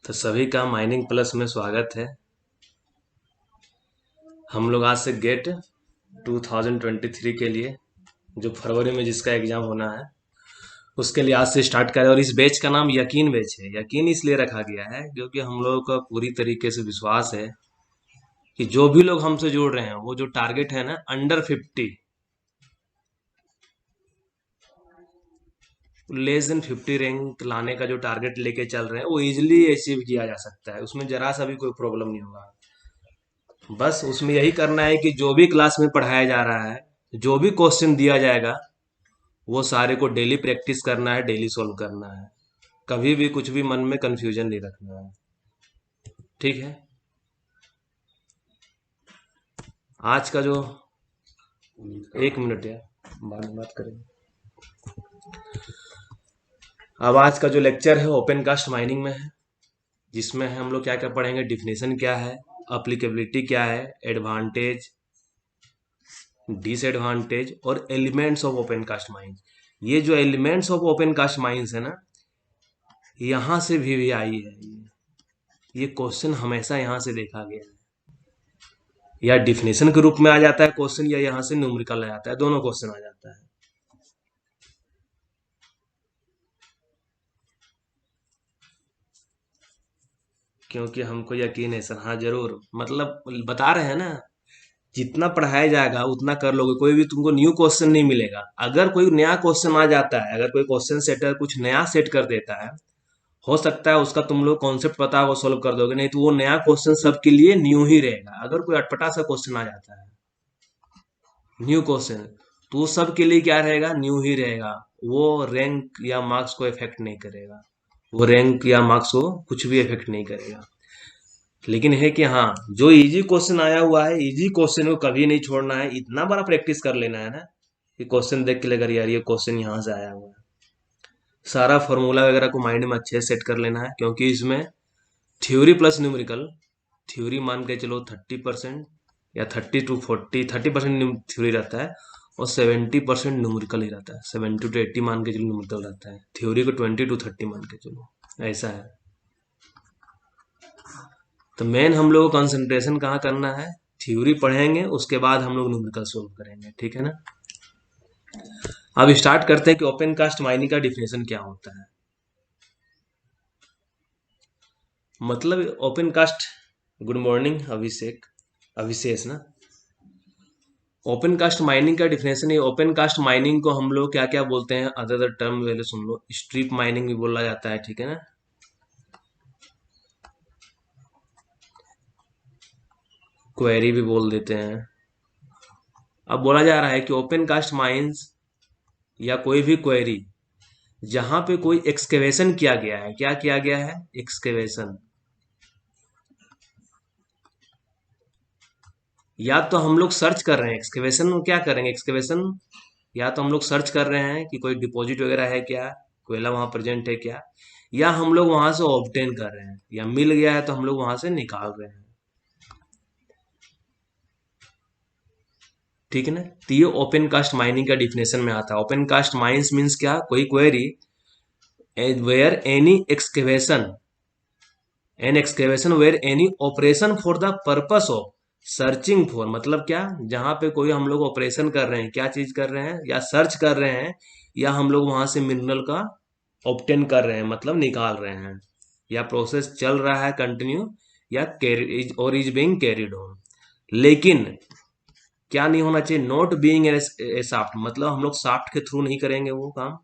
तो सभी का माइनिंग प्लस में स्वागत है। हम लोग आज से गेट 2023 के लिए जो फरवरी में जिसका एग्जाम होना है उसके लिए आज से स्टार्ट करें। और इस बैच का नाम यकीन बैच है। यकीन इसलिए रखा गया है क्योंकि हम लोगों का पूरी तरीके से विश्वास है कि जो भी लोग हमसे जुड़ रहे हैं वो जो टारगेट है ना अंडर 50 लेस देन 50 रैंक लाने का जो टारगेट लेके चल रहे हैं वो इजिली अचीव किया जा सकता है। उसमें जरा सा भी कोई प्रॉब्लम नहीं होगा। बस उसमें यही करना है कि जो भी क्लास में पढ़ाया जा रहा है, जो भी क्वेश्चन दिया जाएगा, वो सारे को डेली प्रैक्टिस करना है, डेली सॉल्व करना है। कभी भी कुछ भी मन में कंफ्यूजन नहीं रखना है। ठीक है। आज का जो 1 मिनट है, बाद में बात करेंगे। अब आज का जो लेक्चर है ओपन कास्ट माइनिंग में है, जिसमें हम लोग क्या क्या पढ़ेंगे। डिफिनेशन क्या है, अप्लीकेबिलिटी क्या है, एडवांटेज, डिसएडवांटेज और elements of open cast mines. ये जो elements of open cast mines है ना, यहाँ से भी आई है। ये क्वेश्चन हमेशा यहाँ से देखा गया है। या डिफिनेशन के रूप में आ जाता है क्वेश्चन, या यहाँ से न्यूमेरिकल आ जाता है। दोनों क्वेश्चन आ जाता है। क्योंकि हमको यकीन है सर। हाँ जरूर, मतलब बता रहे हैं ना, जितना पढ़ाया जाएगा उतना कर लोगे। कोई भी तुमको न्यू क्वेश्चन नहीं मिलेगा। अगर कोई नया क्वेश्चन आ जाता है, अगर कोई क्वेश्चन सेटर कुछ नया सेट कर देता है, हो सकता है उसका तुम लोग कॉन्सेप्ट पता है वो सोल्व कर दोगे, नहीं तो वो नया क्वेश्चन सबके लिए न्यू ही रहेगा। अगर कोई अटपटा सा क्वेश्चन आ जाता है, न्यू क्वेश्चन, तो वो सबके लिए क्या रहेगा, न्यू ही रहेगा। वो रैंक या मार्क्स को इफेक्ट नहीं करेगा। वो रैंक या मार्क्स को कुछ भी इफेक्ट नहीं करेगा। लेकिन है कि हाँ, जो इजी क्वेश्चन आया हुआ है, इजी क्वेश्चन को कभी नहीं छोड़ना है। इतना बड़ा प्रैक्टिस कर लेना है ना कि क्वेश्चन देख के लगेगा यार ये क्वेश्चन यहाँ से आया हुआ है। सारा फॉर्मूला वगैरह को माइंड में अच्छे से सेट कर लेना है, क्योंकि इसमें थ्योरी प्लस न्यूमेरिकल। थ्योरी मान के चलो 30% या 30 to 40, 30% थ्योरी रहता है और 70% न्यूमेरिकल ही रहता है। 70 to 80 मान के चलो न्यूमेरिकल रहता है। थ्योरी को 20 to 30 मान के चलो, ऐसा है। तो मेन हम लोग को कंसंट्रेशन कहाँ करना है, थ्योरी पढ़ेंगे उसके बाद हम लोग न्यूमेरिकल सोल्व करेंगे। ठीक है ना। अब स्टार्ट करते हैं कि ओपन कास्ट माइनिंग का डिफिनेशन क्या होता है। मतलब ओपन कास्ट, गुड मॉर्निंग अभिषेक, अभिशेष ना। ओपन कास्ट माइनिंग का डिफिनेशन है। ओपन कास्ट माइनिंग को हम लोग क्या क्या बोलते हैं, अदर टर्म पहले सुन लो। स्ट्रिप माइनिंग भी बोला जाता है, ठीक है ना। क्वेरी भी बोल देते हैं। अब बोला जा रहा है कि ओपन कास्ट माइंस या कोई भी क्वेरी जहां पे कोई एक्सकेवेशन किया गया है, क्या किया गया है, एक्सकेवेशन। या तो हम लोग सर्च कर रहे हैं, एक्सकेवेशन में क्या करेंगे, एक्सकेवेशन या तो हम लोग सर्च कर रहे हैं कि कोई डिपॉजिट वगैरह है क्या, कोयला वहां प्रेजेंट है क्या, या हम लोग वहां से ऑब्टेन कर रहे हैं, या मिल गया है तो हम लोग वहां से निकाल रहे हैं। ठीक है ना। तो ये ओपन कास्ट माइनिंग का डिफिनेशन में आता है। ओपन कास्ट माइंस मीन्स क्या, कोई quarry where any excavation, an excavation where any operation for the purpose of searching for. मतलब क्या, जहां पे कोई हम लोग ऑपरेशन कर रहे हैं, क्या चीज कर रहे हैं, या सर्च कर रहे हैं, या हम लोग वहां से मिनरल का ऑब्टेन कर रहे हैं, मतलब निकाल रहे हैं, या प्रोसेस चल रहा है कंटिन्यू, या कैरी और इज बीइंग कैरिड ऑन। लेकिन क्या नहीं होना चाहिए, नॉट बीइंग ए साफ्ट, मतलब हम लोग साफ्ट के थ्रू नहीं करेंगे वो काम।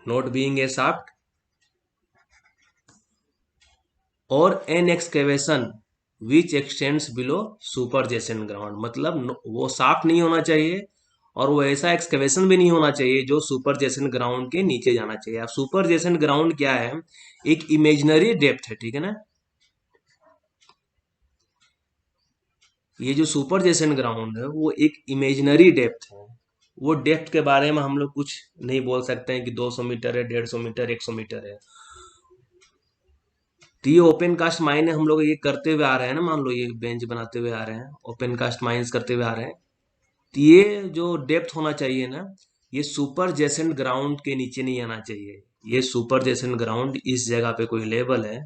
Not being a shaft or an excavation which extends below superjacent ground. मतलब वो साफ्ट नहीं होना चाहिए और वो ऐसा एक्सकेवेशन भी नहीं होना चाहिए जो सुपर जेसन ग्राउंड के नीचे जाना चाहिए। अब सुपर जेसन ग्राउंड क्या है, एक इमेजिनरी डेप्थ है, ठीक है ना। ये जो सुपर जेसन ग्राउंड है वो एक इमेजिनरी डेप्थ है। वो डेप्थ के बारे में हम लोग कुछ नहीं बोल सकते हैं कि 200 मीटर है, 150 मीटर, 100 मीटर है। तो ये ओपन कास्ट माइन हम लोग ये करते हुए आ रहे हैं ना, मान लो ये बेंच बनाते हुए आ रहे हैं, ओपन कास्ट माइंस करते हुए आ रहे हैं। तो ये जो डेप्थ होना चाहिए ना, ये सुपर जेसेंट ग्राउंड के नीचे नहीं आना चाहिए। ये सुपर जेसेंट ग्राउंड इस जगह पे कोई लेवल है,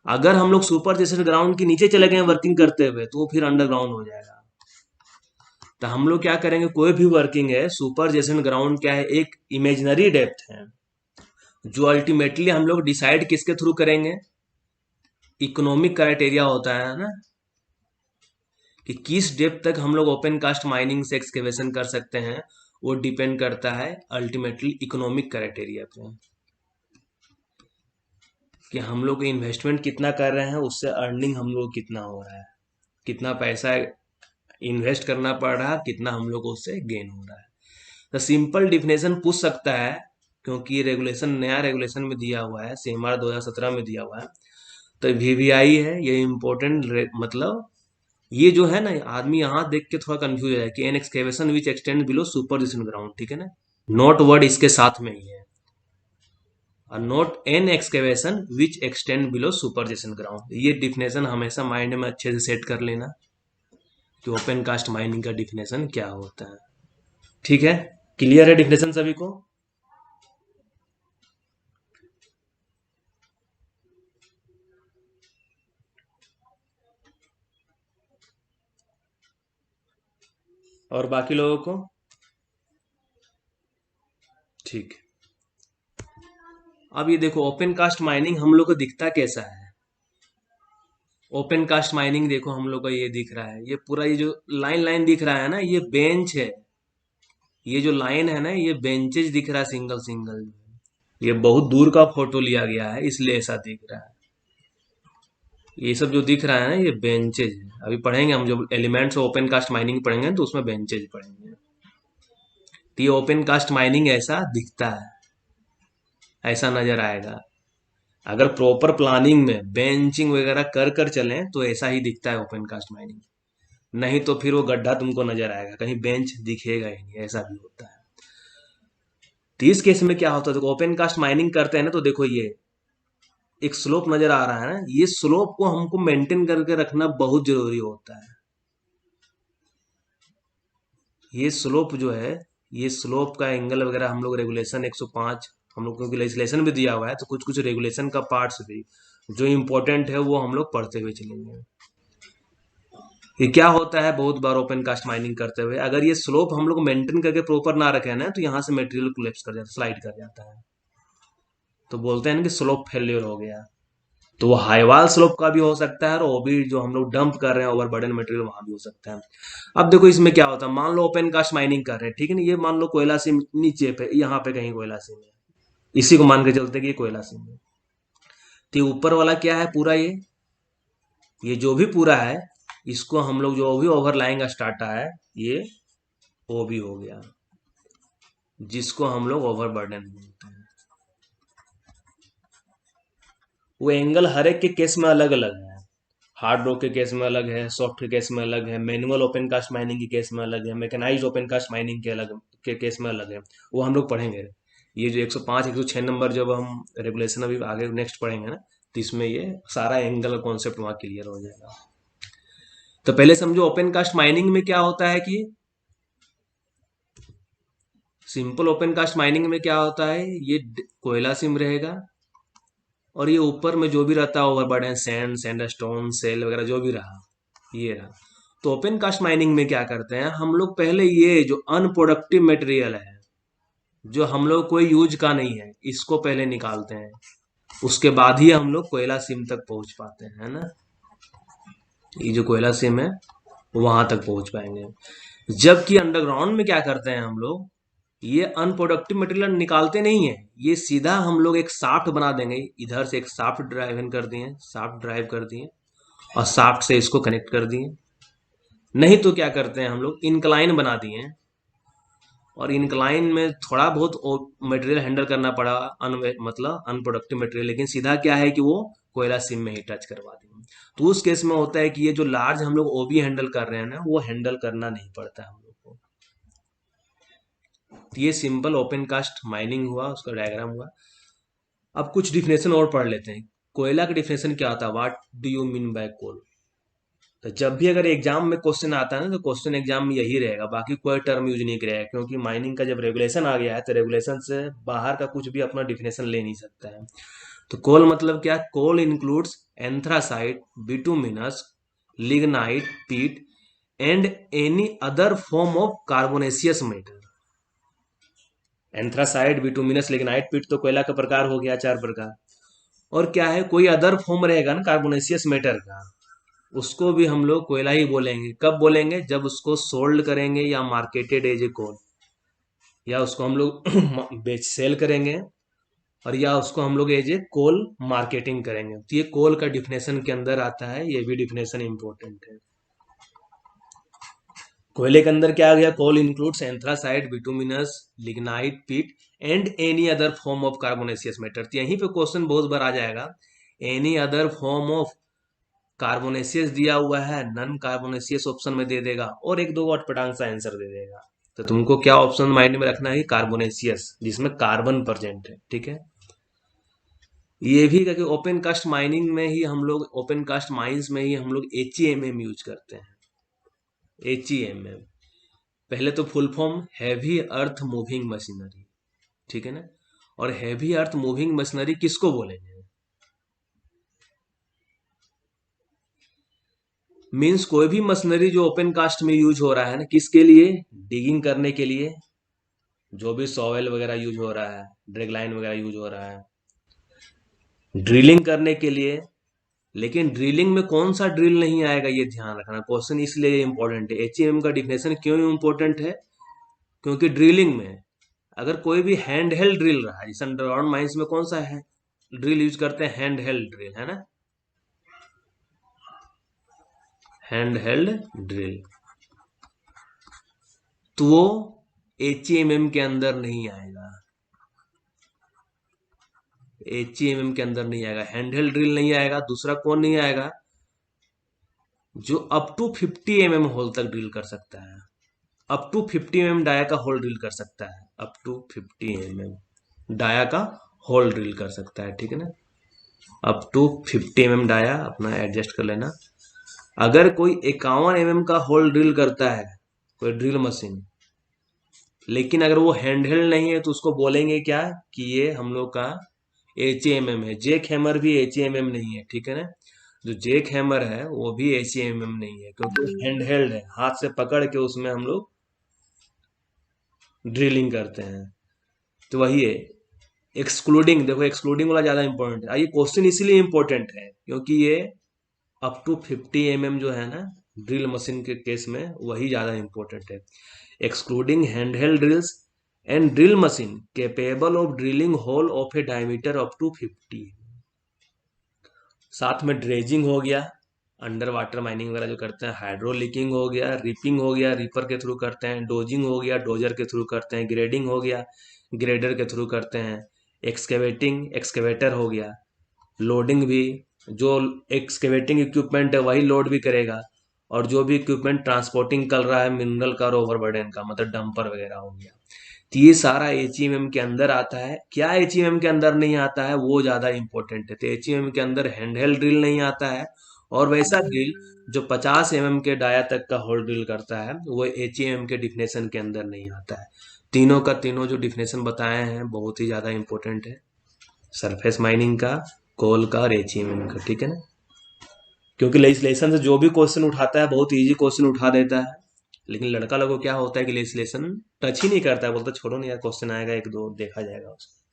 अगर हम लोग सुपर जेसन ग्राउंड के नीचे चले गए वर्किंग करते हुए तो वो फिर अंडरग्राउंड हो जाएगा। तो हम लोग क्या करेंगे, कोई भी वर्किंग है, सुपर जेसन ग्राउंड क्या है, एक इमेजिनरी डेप्थ है जो अल्टीमेटली हम लोग डिसाइड किसके थ्रू करेंगे, इकोनॉमिक क्राइटेरिया होता है ना, कि किस डेप्थ तक हम लोग ओपन कास्ट माइनिंग से एक्सकेवेशन कर सकते हैं, वो डिपेंड करता है अल्टीमेटली इकोनॉमिक क्राइटेरिया पे, कि हम लोग इन्वेस्टमेंट कितना कर रहे हैं, उससे अर्निंग हम लोग कितना हो रहा है, कितना पैसा इन्वेस्ट करना पड़ रहा है, कितना हम लोग को उससे गेन हो रहा है। तो सिंपल डिफिनेशन पूछ सकता है, क्योंकि ये रेगुलेशन नया रेगुलेशन में दिया हुआ है, सीएमआर 2017 में दिया हुआ है। तो वीवीआई है ये इम्पोर्टेंट, मतलब ये जो है ना, आदमी यहाँ देख के थोड़ा कंफ्यूज है कि an excavation which extend below superjacent ground, ठीक है ना, नोट वर्ड इसके साथ में ही है, और note an excavation which extend below superjacent ground. ये डिफिनेशन हमेशा माइंड में अच्छे से सेट कर लेना कि ओपन कास्ट माइनिंग का डिफिनेशन क्या होता है। ठीक है, क्लियर है डिफिनेशन सभी को? और बाकी लोगों को? ठीक है। अब ये देखो ओपन कास्ट माइनिंग हम लोग को दिखता कैसा है। ओपन कास्ट माइनिंग देखो हम लोग को ये दिख रहा है, ये पूरा ये जो लाइन लाइन दिख रहा है ना, ये बेंच है। ये जो लाइन है ना, ये बेंचेज दिख रहा है सिंगल सिंगल। ये बहुत दूर का फोटो लिया गया है इसलिए ऐसा दिख रहा है। ये सब जो दिख रहा है ना, ये बेंचेज है। अभी पढ़ेंगे हम, जब elements of open cast mining पढ़ेंगे तो उसमें बेंचेज पढ़ेंगे। तो ये ओपन कास्ट माइनिंग ऐसा दिखता है, ऐसा नजर आएगा। अगर प्रॉपर प्लानिंग में बेंचिंग वगैरह कर कर चलें तो ऐसा ही दिखता है ओपन कास्ट माइनिंग। नहीं तो फिर वो गड्ढा तुमको नजर आएगा, कहीं बेंच दिखेगा ही नहीं, ऐसा भी होता है। तो इस केस में क्या होता है, देखो ओपन कास्ट माइनिंग करते हैं ना, तो देखो ये एक स्लोप नजर आ रहा है ना, ये स्लोप को हमको मेंटेन करके रखना बहुत जरूरी होता है। ये स्लोप जो है, ये स्लोप का एंगल वगैरह हम लोग रेगुलेशन 105, हम लोग क्योंकि लेजिस्लेशन भी दिया हुआ है तो कुछ कुछ रेगुलेशन का पार्ट्स भी जो इम्पोर्टेंट है वो हम लोग पढ़ते हुए चलेंगे। ये क्या होता है, बहुत बार ओपन कास्ट माइनिंग करते हुए अगर ये स्लोप हम लोग मेंटेन करके प्रॉपर ना रखे ना, तो यहाँ से मटेरियल कोलैप्स कर जाता है, स्लाइड कर जाता है। तो बोलते हैं ना कि स्लोप फेल्योर हो गया। तो वो हाईवाल स्लोप का भी हो सकता है, और वो भी जो हम लोग डंप कर रहे हैं ओवरबर्डन मटेरियल, वहां भी हो सकता है। अब देखो इसमें क्या होता है, मान लो ओपन कास्ट माइनिंग कर रहे हैं, ठीक है ना, ये मान लो कोयला सिम नीचे पे, यहाँ पे कहीं कोयला सिम है, इसी को मान के चलते कि ये कोयला सिम है। तो ये ऊपर वाला क्या है, पूरा ये जो भी पूरा है, इसको हम लोग जो भी ओवरलाइंग स्टार्टा है, ये वो भी हो गया, जिसको हम लोग ओवरबर्डन बोलते हैं। वो एंगल हर एक के केस में अलग अलग है। हार्ड रॉक के केस में अलग है, सॉफ्ट के केस में अलग है, मैनुअल ओपन कास्ट माइनिंग के केस में अलग है, मैकेनाइज्ड ओपन कास्ट माइनिंग के केस में अलग है। वो हम लोग पढ़ेंगे। ये जो 105 106 नंबर जब हम रेगुलेशन अभी आगे नेक्स्ट पढ़ेंगे ना, तो इसमें ये सारा एंगल कॉन्सेप्ट वहाँ क्लियर हो जाएगा। तो पहले समझो ओपन कास्ट माइनिंग में क्या होता है, कि सिंपल ओपन कास्ट माइनिंग में क्या होता है, ये कोयला सिम रहेगा, और ये ऊपर में जो भी रहता है ओवरबर्डन, सैंड सैंडस्टोन सेल वगैरह जो भी रहा, ये रहा। तो ओपन कास्ट माइनिंग में क्या करते हैं हम लोग, पहले ये जो अनप्रोडक्टिव मटेरियल है, जो हम लोग कोई यूज का नहीं है, इसको पहले निकालते हैं। उसके बाद ही हम लोग कोयला सिम तक पहुंच पाते हैं, है ना। ये जो कोयला सिम है वहां तक पहुंच पाएंगे। जबकि अंडरग्राउंड में क्या करते हैं हम लोग, ये अनप्रोडक्टिव मटेरियल निकालते नहीं है, ये सीधा हम लोग एक शाफ्ट बना देंगे, इधर से एक शाफ्ट ड्राइव इन कर दिए, शाफ्ट ड्राइव कर दिए, और शाफ्ट से इसको कनेक्ट कर दिए। नहीं तो क्या करते हैं हम लोग, इनक्लाइन बना दिए, और इनक्लाइन में थोड़ा बहुत मटेरियल हैंडल करना पड़ा, मतलब अनप्रोडक्टिव मटेरियल, लेकिन सीधा क्या है कि वो कोयला सिम में ही टच करवा देंगे। तो उस केस में होता है कि ये जो लार्ज हम लोग ओबी हैंडल कर रहे हैं ना, वो हैंडल करना नहीं पड़ता है हम लोग को। तो ये सिंपल ओपन कास्ट माइनिंग हुआ, उसका डायग्राम हुआ। अब कुछ डिफिनेशन और पढ़ लेते हैं। कोयला का डिफिनेशन क्या होता है, what do you mean by coal. तो जब भी अगर एग्जाम में क्वेश्चन आता है ना, तो क्वेश्चन एग्जाम में यही रहेगा, बाकी कोई टर्म यूज नहीं करेगा, क्योंकि माइनिंग का जब रेगुलेशन आ गया है तो रेगुलेशन से बाहर का कुछ भी अपना डिफिनेशन ले नहीं सकता है। तो कोल मतलब क्या? कोल इंक्लूड्स एंथ्रासाइट, बिटुमिनस, लिग्नाइट, पीट and any other form of carbonaceous matter. Anthracite, bituminous, lignite, पीट तो कोयला का प्रकार हो गया, 4 प्रकार। और क्या है, कोई अदर फॉर्म रहेगा ना कार्बोनेशियस मैटर का, उसको भी हम लोग कोयला ही बोलेंगे। कब बोलेंगे? जब उसको सोल्ड करेंगे या मार्केटेड एज ए कोल, या उसको हम लोग बेच सेल करेंगे, और या उसको हम लोग एज ए कोल मार्केटिंग करेंगे। तो ये कोल का डिफिनेशन के अंदर आता है, ये भी डिफिनेशन इंपॉर्टेंट है। कोयले के अंदर क्या आ गया? कोल इंक्लूड्स एंथ्रासाइट, बिटुमिनस, लिग्नाइट, पीट and any other form of carbonaceous matter. तो यहीं पे क्वेश्चन बहुत बार आ जाएगा, any other form of carbonaceous दिया हुआ है, नन कार्बोनेशियस ऑप्शन में दे देगा, और एक दो अटपटांग सा आंसर दे देगा। तो तुमको क्या ऑप्शन माइंड में रखना है? कार्बोनेशियस, जिसमें कार्बन प्रेजेंट है, ठीक है। ये भी कि ओपन कास्ट माइनिंग में ही हम लोग, ओपन कास्ट माइंस में ही हम लोग HEMM यूज करते हैं। HEMM पहले तो full form heavy earth moving machinery, ठीक है ना। और हैवी अर्थ मूविंग मशीनरी किसको बोलेंगे? मीन्स कोई भी मशीनरी जो ओपन कास्ट में यूज हो रहा है ना, किसके लिए? डिगिंग करने के लिए, जो भी सॉवेल वगैरह यूज हो रहा है, ड्रैग लाइन वगैरह यूज हो रहा है, ड्रिलिंग करने के लिए। लेकिन ड्रिलिंग में कौन सा ड्रिल नहीं आएगा, ये ध्यान रखना। क्वेश्चन इसलिए इंपॉर्टेंट है। HEMM का डिफिनेशन क्यों इंपॉर्टेंट है? क्योंकि ड्रिलिंग में अगर कोई भी हैंड हेल्ड ड्रिल रहा है, जैसे अंडरग्राउंड माइंस में कौन सा है ड्रिल यूज करते हैं? हैंड हेल्ड ड्रिल, है ना, हैंड हेल्ड ड्रिल। तो वो HEMM के अंदर नहीं आएगा, HEMM के अंदर नहीं आएगा, हैंड हेल्ड ड्रिल नहीं आएगा। दूसरा कौन नहीं आएगा? जो अप टू 50 mm होल तक ड्रिल कर सकता है, अप टू 50 mm डाया का होल ड्रिल कर सकता है, अप टू 50 mm डाया का होल ड्रिल कर सकता है, ठीक है ना। अप टू 50 mm डाया अपना एडजस्ट कर लेना। अगर कोई 51 mm का होल ड्रिल करता है, कोई ड्रिल मशीन, लेकिन अगर वो हैंडहेल्ड नहीं है, तो उसको बोलेंगे क्या कि ये हम लोग का HEMM है। जेक हैमर भी HEMM नहीं है, ठीक है ना। जो जेक हैमर है वो भी HEMM नहीं है, क्योंकि हैंडहेल्ड है, हाथ से पकड़ के उसमें हम लोग ड्रिलिंग करते हैं। तो वही है एक्सक्लूडिंग। देखो एक्सक्लूडिंग वाला ज्यादा इंपॉर्टेंट है। ये क्वेश्चन इसीलिए इंपॉर्टेंट है क्योंकि ये अप टू 50 mm जो है ना, ड्रिल मशीन के केस में वही ज्यादा इंपॉर्टेंट है। Excluding handheld drills and drill machine capable of drilling hole of a diameter up to 50। साथ में ड्रेजिंग हो गया, अंडर वाटर माइनिंग वगैरह जो करते हैं, हाइड्रोलिकिंग हो गया, रिपिंग हो गया, रिपर के थ्रू करते हैं, डोजिंग हो गया, डोजर के थ्रू करते हैं, ग्रेडिंग हो गया, ग्रेडर के थ्रू करते हैं, एक्सकेवेटिंग, एक्सकेवेटर हो गया, लोडिंग भी, जो एक्सकेवेटिंग इक्विपमेंट है वही लोड भी करेगा, और जो भी इक्विपमेंट ट्रांसपोर्टिंग कर रहा है मिनरल का और ओवरबर्डन का, मतलब डंपर वगैरह हो गया। तो ये सारा HEMM के अंदर आता है। क्या HEMM के अंदर नहीं आता है, वो ज्यादा इंपॉर्टेंट है। तो HEMM के अंदर हैंडहेल्ड ड्रिल नहीं आता है, और वैसा ड्रिल जो 50 mm के डाया तक का होल ड्रिल करता है, वो HEMM के डिफिनेशन के अंदर नहीं आता है। तीनों का तीनों जो डिफिनेशन बताए हैं बहुत ही ज्यादा इंपॉर्टेंट है, सरफेस माइनिंग का, कोल का और HEMM का, ठीक है ना। क्योंकि लेजिस्लेशन से जो भी क्वेश्चन उठाता है बहुत इजी क्वेश्चन उठा देता है, लेकिन लड़का लोगों को क्या होता है कि लेजिस्लेशन टच ही नहीं करता है, बोलता छोड़ो नहीं यार, क्वेश्चन आएगा एक दो देखा जाएगा उसको।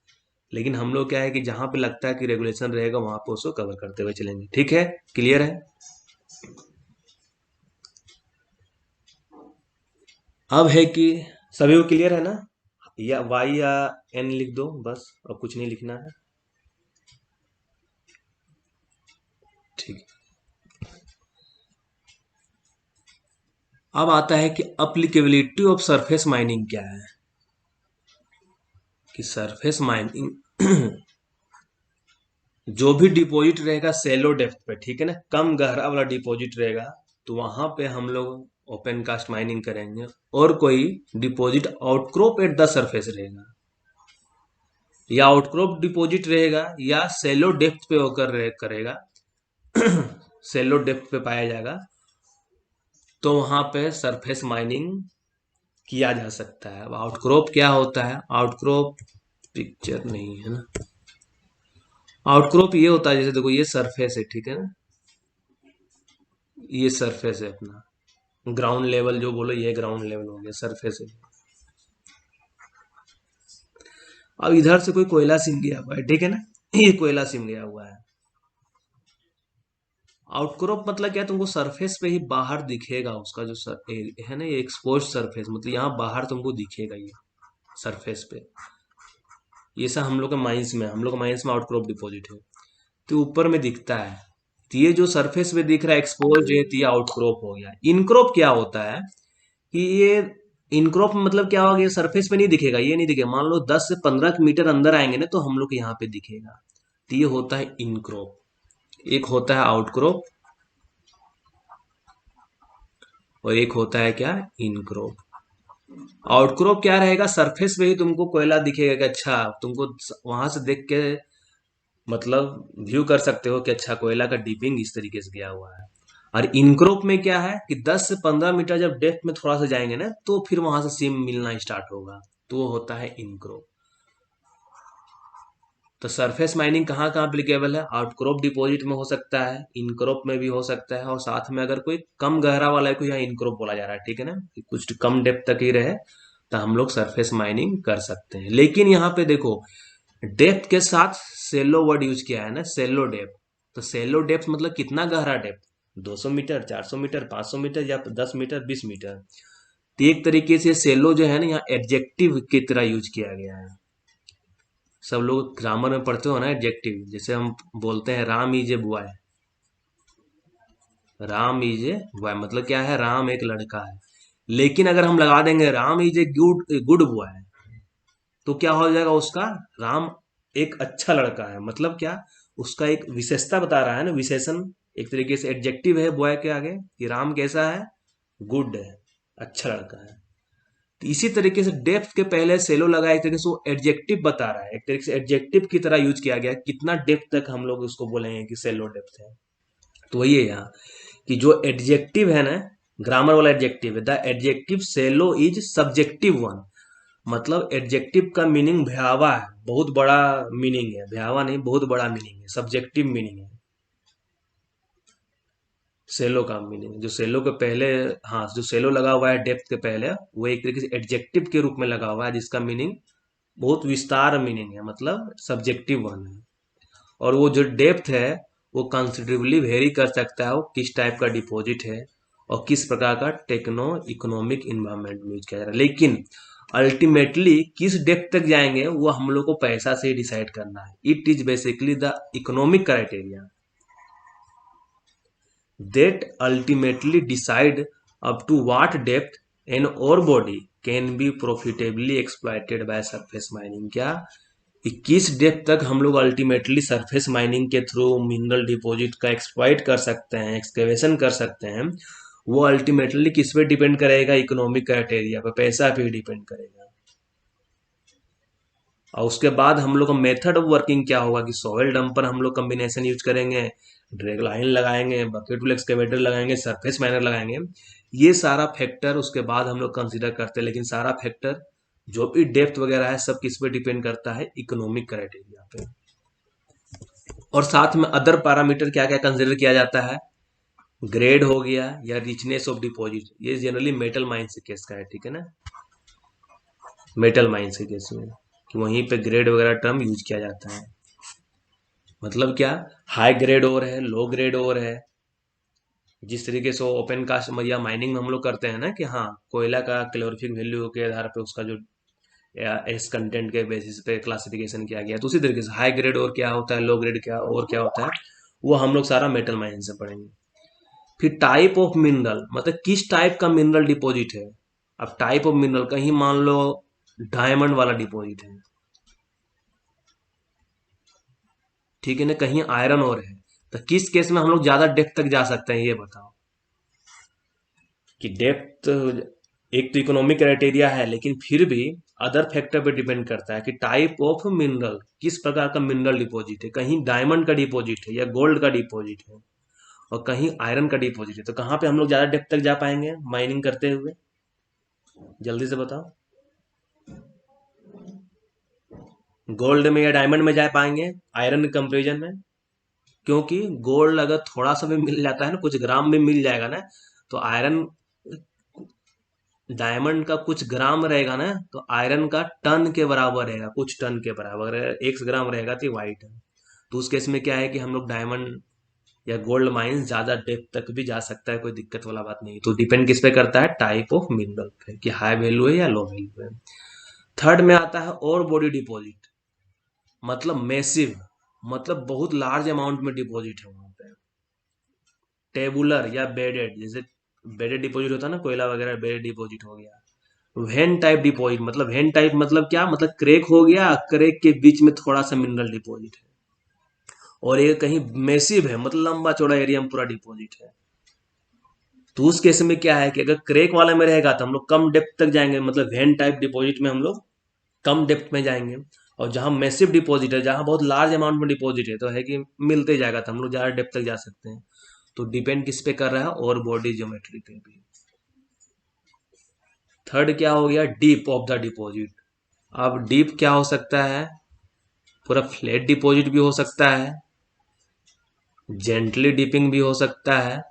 लेकिन हम लोग क्या है कि जहां पे लगता है कि रेगुलेशन रहेगा वहां पे उसको कवर करते हुए चलेंगे, ठीक है। क्लियर है? अब है कि सभी को क्लियर है ना? या वाई या एन लिख दो बस, और कुछ नहीं लिखना है, ठीक। अब आता है कि अप्लीकेबिलिटी ऑफ सरफेस माइनिंग क्या है, कि सरफेस माइनिंग जो भी डिपॉजिट रहेगा सेलो डेप्थ पे, ठीक है ना, कम गहरा वाला डिपॉजिट रहेगा, तो वहां पे हम लोग ओपन कास्ट माइनिंग करेंगे। और कोई deposit outcrop at the surface रहेगा, या आउटक्रॉप डिपॉजिट रहेगा, या सेलो डेप्थ पे होकर करेगा, सेलो डेप्थ पे पाया जाएगा, तो वहां पे सरफेस माइनिंग किया जा सकता है। अब आउटक्रॉप क्या होता है? आउटक्रॉप पिक्चर नहीं है ना, आउटक्रॉप ये होता है, जैसे देखो ये सरफेस है, ठीक है ना, ये सरफेस है अपना, ग्राउंड लेवल जो बोलो, ये ग्राउंड लेवल हो गया, सरफेस है। अब इधर से कोई कोयला सिम गया हुआ है, ठीक है ना, ये कोयला सिम गया हुआ है। आउटक्रॉप मतलब क्या है, तुमको सरफेस पे ही बाहर दिखेगा उसका जो है ना, ये एक्सपोज सरफेस, मतलब यहाँ बाहर तुमको दिखेगा ये सरफेस पे। ये सब हम लोग के माइंस में, हम लोग के माइंस में आउटक्रॉप डिपॉजिट है, तो ऊपर में दिखता है। तो ये जो सरफेस पे दिख रहा है एक्सपोज है, तो ये आउटक्रॉप हो गया। इनक्रॉप क्या होता है कि ये, इनक्रॉप मतलब क्या होगा, ये सरफेस पे नहीं दिखेगा, ये नहीं दिखेगा, मान लो 10 से 15 मीटर अंदर आएंगे ना, तो हम लोग के यहाँ पे दिखेगा। तो ये होता है इनक्रॉप। एक होता है आउटक्रॉप, और एक होता है क्या, इनक्रॉप। आउटक्रॉप क्या रहेगा, सरफेस पे ही तुमको कोयला दिखेगा कि अच्छा, तुमको वहां से देख के मतलब व्यू कर सकते हो कि अच्छा कोयला का डीपिंग इस तरीके से गया हुआ है। और इनक्रॉप में क्या है कि 10 से 15 मीटर जब डेप्थ में थोड़ा सा जाएंगे ना, तो फिर वहां से सिम मिलना स्टार्ट होगा, तो वो होता है इनक्रॉप। तो सरफेस माइनिंग कहाँ कहाँ एप्लीकेबल है, आउटक्रॉप डिपॉजिट में हो सकता है, इनक्रॉप में भी हो सकता है, और साथ में अगर कोई कम गहरा वाला है, कोई यहाँ इनक्रॉप बोला जा रहा है, ठीक है ना, कि कुछ कम डेप्थ तक ही रहे, तो हम लोग सरफेस माइनिंग कर सकते हैं। लेकिन यहाँ पे देखो, डेप्थ के साथ सेलो वर्ड यूज किया है ना, सेलो डेप्थ। तो सेलो डेप्थ मतलब कितना गहरा डेप्थ, 200 मीटर, 400 मीटर, 500 मीटर, या 10 मीटर, 20 मीटर। तो एक तरीके से सेलो जो है ना, यहाँ एडजेक्टिव की तरह यूज किया गया है। सब लोग ग्रामर में पढ़ते हो ना एडजेक्टिव, जैसे हम बोलते हैं Ram is a boy, Ram is a boy मतलब क्या है, राम एक लड़का है। लेकिन अगर हम लगा देंगे Ram is a good good boy, तो क्या हो जाएगा उसका, राम एक अच्छा लड़का है, मतलब क्या, उसका एक विशेषता बता रहा है ना, विशेषण। एक तरीके से एडजेक्टिव है बॉय के आगे कि राम कैसा है, गुड है, अच्छा लड़का है। तो इसी तरीके से डेप्थ के पहले सेलो लगा, एक तरीके से वो एडजेक्टिव बता रहा है, एक तरीके से एडजेक्टिव की तरह यूज किया गया, कितना डेप्थ तक हम लोग उसको बोलेंगे कि सेलो डेप्थ है। तो वही है यहाँ कि जो एडजेक्टिव है ना, ग्रामर वाला एडजेक्टिव है, the adjective sallow is subjective one. मतलब एडजेक्टिव का मीनिंग भयावह है, बहुत बड़ा मीनिंग है, भयावह नहीं, बहुत बड़ा मीनिंग है, सब्जेक्टिव मीनिंग है सेलो का मीनिंग। जो सेलो के पहले, हाँ, जो सेलो लगा हुआ है डेप्थ के पहले, वो एक तरीके से एडजेक्टिव के रूप में लगा हुआ है, जिसका मीनिंग बहुत विस्तार मीनिंग है, मतलब सब्जेक्टिव वन है। और वो जो डेप्थ है, वो कंसिडरेबली वेरी कर सकता है, वो किस टाइप का डिपॉजिट है और किस प्रकार का टेक्नो इकोनॉमिक इन्वायरमेंट में यूज किया जा रहा है। लेकिन अल्टीमेटली किस डेप्थ तक जाएंगे, वो हम लोग को पैसा से ही डिसाइड करना है। It is basically the economic criteria that ultimately decide up to what depth an ore body can be profitably exploited by surface mining। क्या कि किस डेप्थ तक हम लोग अल्टीमेटली सरफेस माइनिंग के थ्रू मिनरल डिपॉजिट का एक्सप्लॉइट कर सकते हैं, एक्सकेवेशन कर सकते हैं, वो अल्टीमेटली किस पे डिपेंड करेगा, इकोनॉमिक क्राइटेरिया पे, पैसा पे डिपेंड करेगा। और उसके बाद हम लोग का मेथड ऑफ वर्किंग क्या होगा कि सॉइल डंपर हम लोग कॉम्बिनेशन यूज करेंगे, ड्रैग लाइन लगाएंगे, बकेट टूल एक्सकेवेटर लगाएंगे, सरफेस माइनर लगाएंगे। ये सारा फैक्टर उसके बाद हम लोग कंसीडर करते हैं, लेकिन सारा फैक्टर जो भी डेप्थ वगैरह है, सब किस पे डिपेंड करता है, इकोनॉमिक क्राइटेरिया पे। और साथ में अदर पैरामीटर क्या क्या कंसीडर किया जाता है, ग्रेड हो गया या रिचनेस ऑफ डिपॉजिट। ये जनरली मेटल माइंस के केस का है, ठीक है ना, मेटल माइंस के केस में कि वहीं पे ग्रेड वगैरह टर्म यूज किया जाता है। मतलब क्या, हाई ग्रेड और है, लो ग्रेड और है। जिस तरीके से ओपन कास्ट या माइनिंग में हम लोग करते हैं ना कि हाँ, कोयला का कैलोरीफिक वैल्यू के आधार पे उसका जो एस कंटेंट के बेसिस पे क्लासिफिकेशन किया गया है, तो उसी तरीके से हाई ग्रेड और क्या होता है, लो ग्रेड क्या और क्या होता है, वो हम लोग सारा मेटल माइन से पढ़ेंगे। फिर टाइप ऑफ मिनरल, मतलब किस टाइप का मिनरल डिपॉजिट है। अब टाइप ऑफ मिनरल, कहीं मान लो डायमंड वाला डिपॉजिट है, ठीक है ना, कहीं आयरन और है, तो किस केस में हम लोग ज्यादा डेप्थ तक जा सकते हैं, ये बताओ। कि डेप्थ एक तो इकोनॉमिक क्राइटेरिया है, लेकिन फिर भी अदर फैक्टर पे डिपेंड करता है कि टाइप ऑफ मिनरल, किस प्रकार का मिनरल डिपॉजिट है। कहीं डायमंड का डिपॉजिट है या गोल्ड का डिपॉजिट है, और कहीं आयरन का डिपॉजिट है, तो कहाँ पे हम लोग ज्यादा डेप्थ तक जा पाएंगे माइनिंग करते हुए, जल्दी से बताओ। गोल्ड में या डायमंड में जा पाएंगे आयरन के कंपेरिजन में? क्योंकि गोल्ड अगर थोड़ा सा भी मिल जाता है ना, कुछ ग्राम भी मिल जाएगा ना, तो आयरन, डायमंड का कुछ ग्राम रहेगा ना, तो आयरन का टन के बराबर रहेगा, कुछ टन के बराबर। अगर 1 ग्राम रहेगा तो वाइट है। तो उस केस में क्या है कि हम लोग डायमंड या गोल्ड माइंस ज्यादा डेप्थ तक भी जा सकता है, कोई दिक्कत वाला बात नहीं। तो डिपेंड किस पे करता है? टाइप ऑफ मिनरल पे, कि हाई वैल्यू है या लो वैल्यू है। थर्ड में आता है और बॉडी डिपॉजिट, मतलब मैसिव, मतलब बहुत लार्ज अमाउंट में डिपॉजिट है वहां पे। टेबुलर या बेडेड, जैसे बेडेड डिपॉजिट होता है ना, कोयला वगैरह, बेडेड डिपॉजिट हो गया। वेन टाइप डिपॉजिट, मतलब वेन टाइप मतलब क्या, मतलब क्रेक हो गया, क्रेक के बीच में थोड़ा सा मिनरल डिपॉजिट है। और ये कहीं मैसिव है, मतलब लंबा चौड़ा एरिया में पूरा डिपॉजिट है। तो उस केस में क्या है कि अगर क्रेक वाले में रहेगा तो हम लोग कम डेप्थ तक जाएंगे, मतलब वेन टाइप डिपॉजिट में हम लोग कम डेप्थ में जाएंगे। और जहां मैसिव डिपॉजिट है, जहां बहुत लार्ज अमाउंट में डिपॉजिट है, तो है कि मिलते जाएगा, तो हम लोग ज्यादा डेप्थ तक जा सकते हैं। तो डिपेंड किस पे कर रहा है? और बॉडी ज्योमेट्री पे भी। थर्ड क्या हो गया? Deep of the deposit. अब डीप क्या हो सकता है? पूरा फ्लैट डिपॉजिट भी हो सकता है, जेंटली डीपिंग भी हो सकता है,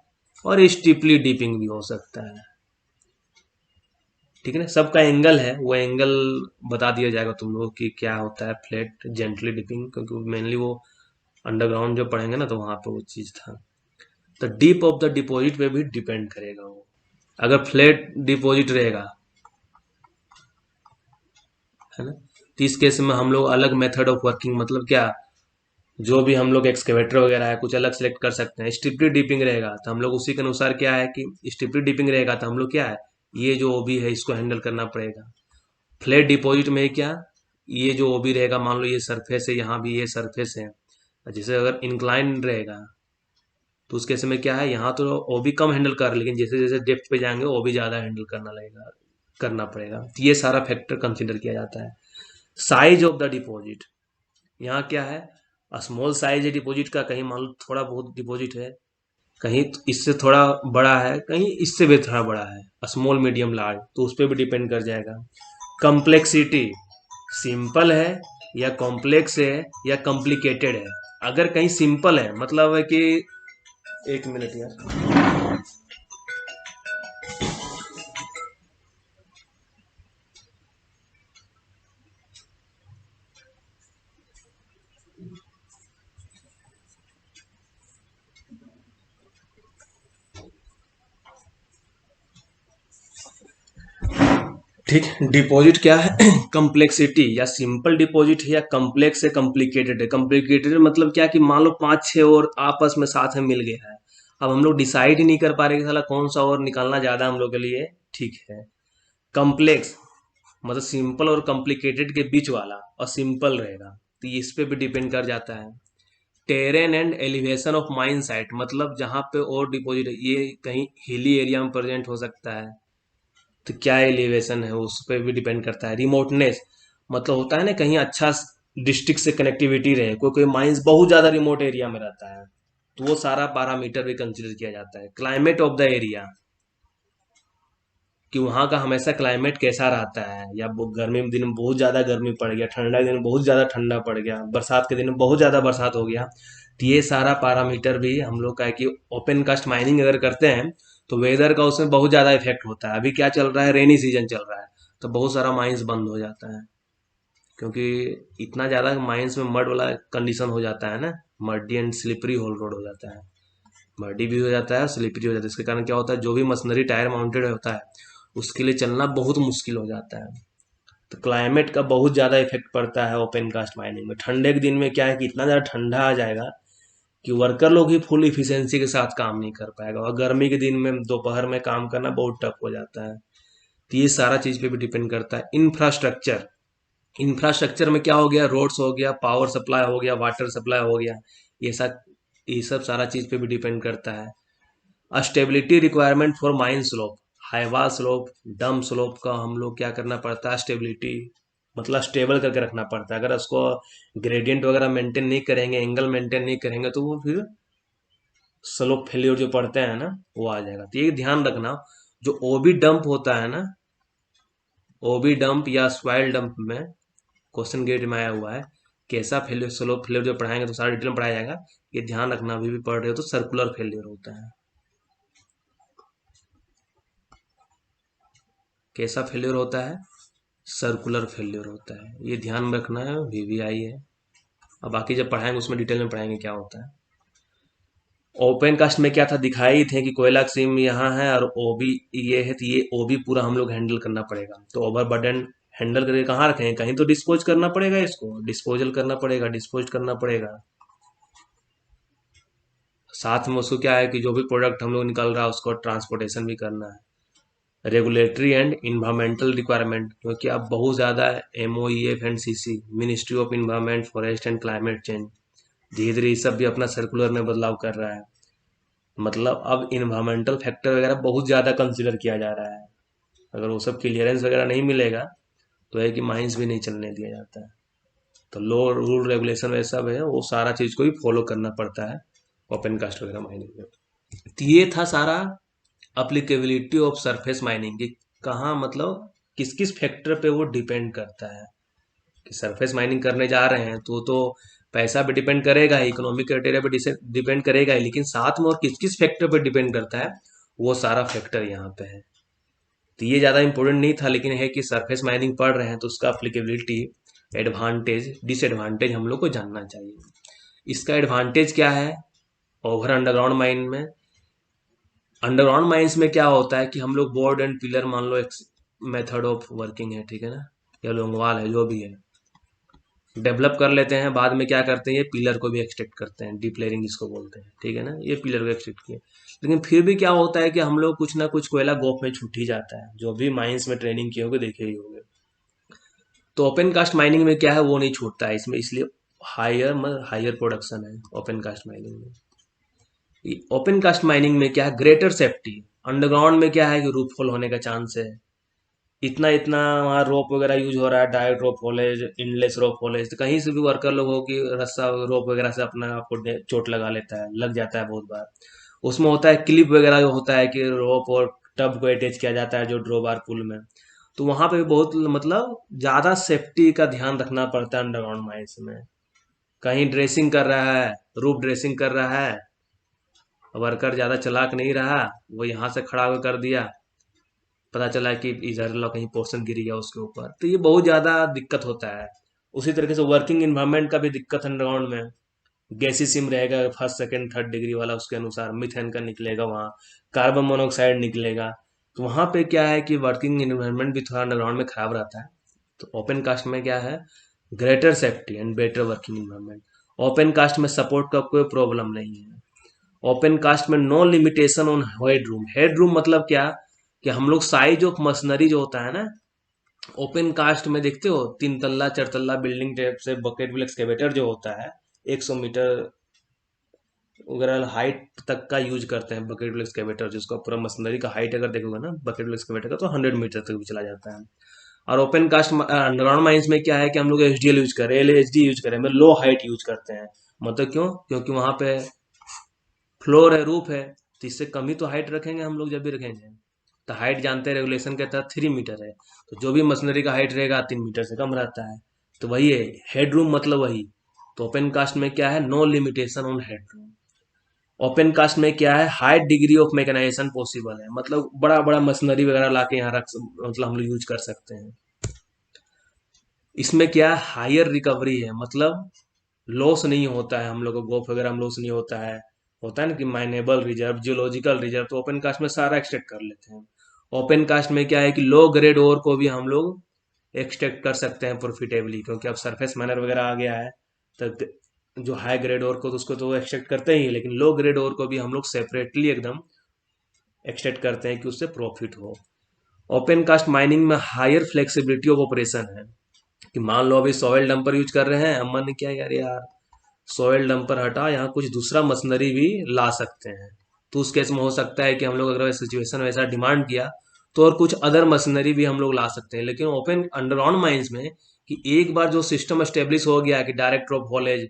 और स्टीपली डीपिंग भी हो सकता है। ठीक है ना, सबका एंगल है, वो एंगल बता दिया जाएगा तुम लोग कि क्या होता है फ्लैट, जेंटली डिपिंग, क्योंकि मेनली वो अंडरग्राउंड जो पढ़ेंगे ना, तो वहां पे वो चीज था। तो डीप ऑफ द डिपॉजिट पे भी डिपेंड करेगा वो। अगर फ्लैट डिपॉजिट रहेगा, है ना, तो इस केस में हम लोग अलग मेथड ऑफ वर्किंग, मतलब क्या, जो भी हम लोग एक्सकेवेटर वगैरह है कुछ अलग सेलेक्ट कर सकते हैं। स्टिपली डिपिंग रहेगा तो हम लोग उसी के अनुसार क्या है कि स्टिपली डिपिंग रहेगा तो हम लोग क्या है, ये जो ओबी है इसको हैंडल करना पड़ेगा। फ्लैट डिपॉजिट में क्या, ये जो ओबी रहेगा, मान लो ये सरफेस है, यहाँ भी ये सरफेस है, जैसे अगर इंक्लाइन रहेगा तो उस केस में क्या है, यहाँ तो ओबी कम हैंडल कर, लेकिन जैसे जैसे डेप्थ पे जाएंगे ओबी ज्यादा हैंडल करना लगेगा, करना पड़ेगा। तो ये सारा फैक्टर कंसिडर किया जाता है। साइज ऑफ द डिपॉजिट, यहाँ क्या है, स्मॉल साइज है डिपॉजिट का, कहीं मान लो थोड़ा बहुत डिपॉजिट है, कहीं इससे थोड़ा बड़ा है, कहीं इससे भी थोड़ा बड़ा है, स्मॉल मीडियम लार्ज, तो उस पर भी डिपेंड कर जाएगा। कम्प्लेक्सिटी, सिंपल है या कॉम्प्लेक्स है या कॉम्प्लिकेटेड है। अगर कहीं सिंपल है, मतलब है कि, एक मिनट यार। ठीक, डिपॉजिट क्या है? कम्प्लेक्सिटी, या सिंपल डिपॉजिट है या कम्प्लेक्स है, कॉम्प्लिकेटेड है। कॉम्प्लिकेटेड मतलब क्या कि मान लो 5-6 और आपस में साथ में मिल गया है, अब हम लोग डिसाइड ही नहीं कर पा रहे कि साला कौन सा और निकालना ज्यादा हम लोग के लिए ठीक है। कम्प्लेक्स मतलब सिंपल और कॉम्प्लिकेटेड के बीच वाला, और सिंपल रहेगा, तो इस पे भी डिपेंड कर जाता है। Terrain and elevation of mine site, मतलब जहाँ पे और डिपॉजिट है, ये कहीं हिली एरिया में प्रेजेंट हो सकता है, तो क्या एलिवेशन है उस पर भी डिपेंड करता है। रिमोटनेस मतलब होता है ना, कहीं अच्छा डिस्ट्रिक्ट से कनेक्टिविटी रहे, कोई कोई माइंस बहुत ज्यादा रिमोट एरिया में रहता है, तो वो सारा पैरामीटर भी कंसिडर किया जाता है। क्लाइमेट ऑफ द एरिया, कि वहाँ का हमेशा क्लाइमेट कैसा रहता है, या गर्मी के दिन में बहुत ज्यादा गर्मी पड़ गया, ठंडा के दिन में बहुत ज्यादा ठंडा पड़ गया, बरसात के दिन में बहुत ज्यादा बरसात हो गया, तो ये सारा पैरामीटर भी हम लोग का है कि ओपन कास्ट माइनिंग अगर करते हैं तो वेदर का उसमें बहुत ज्यादा इफेक्ट होता है। अभी क्या चल रहा है, रेनी सीजन चल रहा है, तो बहुत सारा माइंस बंद हो जाता है, क्योंकि इतना ज्यादा माइंस में मड वाला कंडीशन हो जाता है ना, muddy and slippery whole road हो जाता है, मर्डी भी हो जाता है और स्लिपरी हो जाता है। इसके कारण क्या होता है, जो भी मशीनरी टायर माउंटेड होता है उसके लिए चलना बहुत मुश्किल हो जाता है। तो क्लाइमेट का बहुत ज्यादा इफेक्ट पड़ता है ओपन कास्ट माइनिंग में। ठंडे के दिन में क्या है कि इतना ज्यादा ठंडा आ जाएगा कि वर्कर लोग ही फुल इफिशियंसी के साथ काम नहीं कर पाएगा, और गर्मी के दिन में दोपहर में काम करना बहुत टफ हो जाता है। तो ये सारा चीज पे भी डिपेंड करता है। इंफ्रास्ट्रक्चर, इंफ्रास्ट्रक्चर में क्या हो गया, रोड्स हो गया, पावर सप्लाई हो गया, वाटर सप्लाई हो गया, ये सब, ये सब सारा चीज पे भी डिपेंड करता है। Stability requirement for mine slope, Hyva slope, डम स्लोप का हम लोग क्या करना पड़ता है, स्टेबिलिटी मतलब स्टेबल करके रखना पड़ता है। अगर उसको ग्रेडियंट वगैरह मेंटेन नहीं करेंगे, एंगल मेंटेन नहीं करेंगे, तो वो फिर स्लोप फेलियर जो पड़ते हैं ना, वो आ जाएगा। तो ये ध्यान रखना, जो ओबी डंप होता है ना, ओबी डंप या सॉइल डंप में क्वेश्चन गेट में आया हुआ है। कैसा फेलियर, स्लो फेलियर जो पढ़ाएंगे तो सारा डिटेल में पढ़ाया जाएगा। ये ध्यान रखना, अभी भी पढ़ रहे हो तो सर्कुलर फेलियर होता है। कैसा फेलियर होता है? सर्कुलर फेलियर होता है, ये ध्यान में रखना है। वीवीआई है। अब बाकी जब पढ़ाएंगे उसमें डिटेल में पढ़ाएंगे क्या होता है। ओपन कास्ट में क्या था, दिखाई थे कि कोयला सिम यहाँ है और ओबी ये है, तो ये ओबी पूरा हम लोग हैंडल करना पड़ेगा। तो ओवरबर्डन हैंडल करके कहाँ रखेंगे, कहीं तो डिस्पोज करना पड़ेगा, इसको डिस्पोजल करना पड़ेगा, डिस्पोज करना पड़ेगा। साथ में उसको क्या है कि जो भी प्रोडक्ट हम लोग निकल रहा है उसको ट्रांसपोर्टेशन भी करना है। रेगुलेटरी एंड इन्वायरमेंटल रिक्वायरमेंट, क्योंकि अब बहुत ज़्यादा MOEF and CC, ministry of environment forest and climate change, धीरे धीरे ये सब भी अपना सर्कुलर में बदलाव कर रहा है। मतलब अब इन्वायरमेंटल फैक्टर वगैरह बहुत ज़्यादा कंसिडर किया जा रहा है। अगर वो सब क्लियरेंस वगैरह नहीं मिलेगा तो है कि माइंस भी नहीं चलने दिया जाता है। तो लो रूल रेगुलेशन वैसा सब है, वो सारा चीज़ को भी फॉलो करना पड़ता है ओपन कास्ट वगैरह माइनिंग में। तो ये था सारा अप्लीकेबिलिटी ऑफ सरफेस माइनिंग की। कहाँ मतलब किस किस फैक्टर पे वो डिपेंड करता है। कि सरफेस माइनिंग करने जा रहे हैं तो पैसा पे डिपेंड करेगा ही, इकोनॉमिक क्राइटेरिया पे डिपेंड करेगा ही, लेकिन साथ में और किस किस फैक्टर पे डिपेंड करता है, वो सारा फैक्टर यहाँ पे है। तो ये ज़्यादा इंपॉर्टेंट नहीं था, लेकिन है कि सरफेस माइनिंग पढ़ रहे हैं तो उसका अप्लीकेबिलिटी, एडवांटेज डिसएडवांटेज हम लोग को जानना चाहिए। इसका एडवांटेज क्या है ओवर अंडरग्राउंड माइन में? अंडरग्राउंड माइंस में क्या होता है कि हम लोग बोर्ड एंड पिलर, मान लो एक मेथड ऑफ वर्किंग है, ठीक है ना, या लोंगवाल है, जो भी है, डेवलप कर लेते हैं। बाद में क्या करते हैं, ये पिलर को भी एक्सट्रैक्ट करते हैं, डीप लेयरिंग जिसको बोलते हैं, ठीक है ना, ये पिलर को एक्सट्रैक्ट किए। लेकिन फिर भी क्या होता है कि हम लोग कुछ ना कुछ कोयला गोप में छूट ही जाता है। जो भी माइंस में ट्रेनिंग किए होगे देखे ही होंगे। तो ओपन कास्ट माइनिंग में क्या है, वो नहीं छूटता है इसमें, इसलिए हायर हायर प्रोडक्शन है ओपन कास्ट माइनिंग में। ओपन कास्ट माइनिंग में क्या है, ग्रेटर सेफ्टी। अंडरग्राउंड में क्या है कि रूप फॉल होने का चांस है, इतना इतना वहाँ रोप वगैरह यूज हो रहा है, डायरेक्ट रोप होलेज, इनलेस रोप होलेज, तो कहीं से भी वर्कर लोग हो कि रस्सा रोप वगैरह से अपना आपको चोट लगा लेता है, लग जाता है बहुत बार। उसमें होता है क्लिप वगैरह जो होता है कि रोप और टब को अटैच किया जाता है जो ड्रोबार पुल में। तो वहां पे भी बहुत मतलब ज्यादा सेफ्टी का ध्यान रखना पड़ता है अंडरग्राउंड माइंस में। कहीं ड्रेसिंग कर रहा है, रूप ड्रेसिंग कर रहा है, वर्कर ज्यादा चालाक नहीं रहा, वो यहाँ से खड़ा होकर कर दिया, पता चला कि इधर लो कहीं पोर्शन गिर गया उसके ऊपर, तो ये बहुत ज्यादा दिक्कत होता है। उसी तरीके से वर्किंग इन्वायरमेंट का भी दिक्कत अंडरग्राउंड में। गैसी सिम रहेगा फर्स्ट सेकंड थर्ड डिग्री वाला, उसके अनुसार मीथेन का निकलेगा, वहाँ कार्बन मोनोऑक्साइड निकलेगा। तो वहां पे क्या है कि वर्किंग इन्वायरमेंट भी थोड़ा अंडरग्राउंड में खराब रहता है। तो ओपन कास्ट में क्या है, greater safety and better working environment. Open cast में सपोर्ट का कोई प्रॉब्लम नहीं है। ओपन कास्ट में no limitation on head room. Head room मतलब क्या, कि हम लोग साइज ऑफ मशीनरी जो होता है ना, ओपन कास्ट में देखते हो 3 तल्ला 4 तल्ला बिल्डिंग टाइप से बकेट विल एक्सकेवेटर जो होता है, 100 मीटर वगैरह हाइट तक का यूज करते हैं बकेट विल एक्सकेवेटर, जिसका पूरा मशीनरी का हाइट अगर देखोगे ना बकेट विल एक्सकेवेटर का, तो 100 मीटर तक भी चला जाता है। और ओपन कास्ट अंडरग्राउंड माइंस में क्या है कि हम लोग HDL यूज करें, LHD यूज करें, मतलब लो हाइट यूज करते हैं। मतलब क्यों, क्योंकि वहां पे फ्लोर है, रूफ है, तो इससे कम ही तो हाइट रखेंगे हम लोग जब भी रखेंगे। तो हाइट जानते हैं रेगुलेशन के तहत 3 मीटर है, तो जो भी मशीनरी का हाइट रहेगा 3 मीटर से कम रहता है। तो वही है हेड रूम, मतलब वही। तो ओपन कास्ट में क्या है, no limitation on head room. Open cast में क्या है, high degree of mechanisation possible है, मतलब बड़ा बड़ा मशीनरी वगैरह लाके यहाँ रख, मतलब हम लोग यूज कर सकते हैं। इसमें क्या हायर रिकवरी है, मतलब लॉस नहीं होता है हम लोग को, गोफ वगैरह में लॉस नहीं होता है। होता है ना कि माइनेबल रिजर्व, जियोलॉजिकल रिजर्व, तो ओपन कास्ट में सारा एक्सट्रैक्ट कर लेते हैं। ओपन कास्ट में क्या है कि लो ग्रेड ओर को भी हम लोग एक्सट्रैक्ट कर सकते हैं प्रॉफिटेबली, क्योंकि अब सरफेस माइनर वगैरह आ गया है। तो जो हाई ग्रेड ओर को तो उसको तो एक्सट्रैक्ट करते ही हैं, लेकिन लो ग्रेड ओर को भी हम लोग सेपरेटली एकदम एक्सट्रैक्ट करते हैं कि उससे प्रॉफिट हो। ओपन कास्ट माइनिंग में हायर फ्लेक्सिबिलिटी ऑफ ऑपरेशन है, कि मान लो अभी सॉइल डंपर यूज कर रहे हैं, अम्मा ने क्या यार यार सॉइल डंपर हटा, यहाँ कुछ दूसरा मशीनरी भी ला सकते हैं। तो उस केस में हो सकता है कि हम लोग अगर सिचुएशन वैसा डिमांड किया तो और कुछ अदर मशीनरी भी हम लोग ला सकते हैं। लेकिन ओपन अंडरग्राउंड माइंस में कि एक बार जो सिस्टम एस्टेब्लिश हो गया कि डायरेक्ट ड्रॉप हॉलेज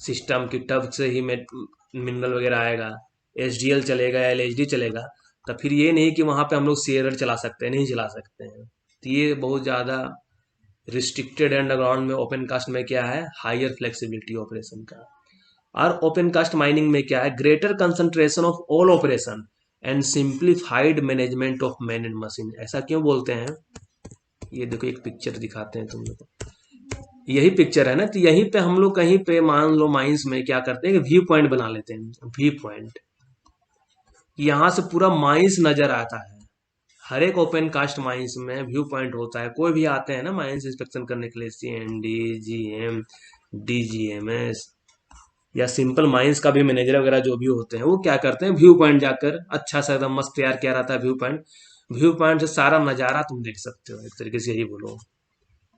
सिस्टम की टब से ही मिनरल वगैरह आएगा, HDL चलेगा, LHD चलेगा, तो फिर ये नहीं कि वहां पे हम लोग सीएरएल चला सकते हैं, नहीं चला सकते हैं। तो ये बहुत ज्यादा रिस्ट्रिक्टेड अंडरग्राउंड में ओपन कास्ट में क्या है, हायर फ्लेक्सिबिलिटी ऑपरेशन का। और ओपन कास्ट माइनिंग में क्या है, greater concentration of all operation and simplified management of man and machine. ऐसा क्यों बोलते हैं, ये देखो एक पिक्चर दिखाते हैं तुम लोग को, यही पिक्चर है ना, तो यहीं पे हम लोग कहीं पे मान लो माइंस में क्या करते हैं कि व्यू पॉइंट बना लेते हैं, व्यू पॉइंट, यहाँ से पूरा माइंस नजर आता है। हर एक ओपन कास्ट माइंस में व्यू पॉइंट होता है, कोई भी आते हैं ना माइंस इंस्पेक्शन करने के लिए, CND, GM, DGMS या सिंपल माइंस का भी मैनेजर वगैरह जो भी होते हैं, वो क्या करते हैं, व्यू पॉइंट जाकर अच्छा सा एकदम मस्त तैयार किया रहता है व्यू पॉइंट। व्यू पॉइंट से सारा नजारा तुम देख सकते हो, एक तरीके से यही बोलो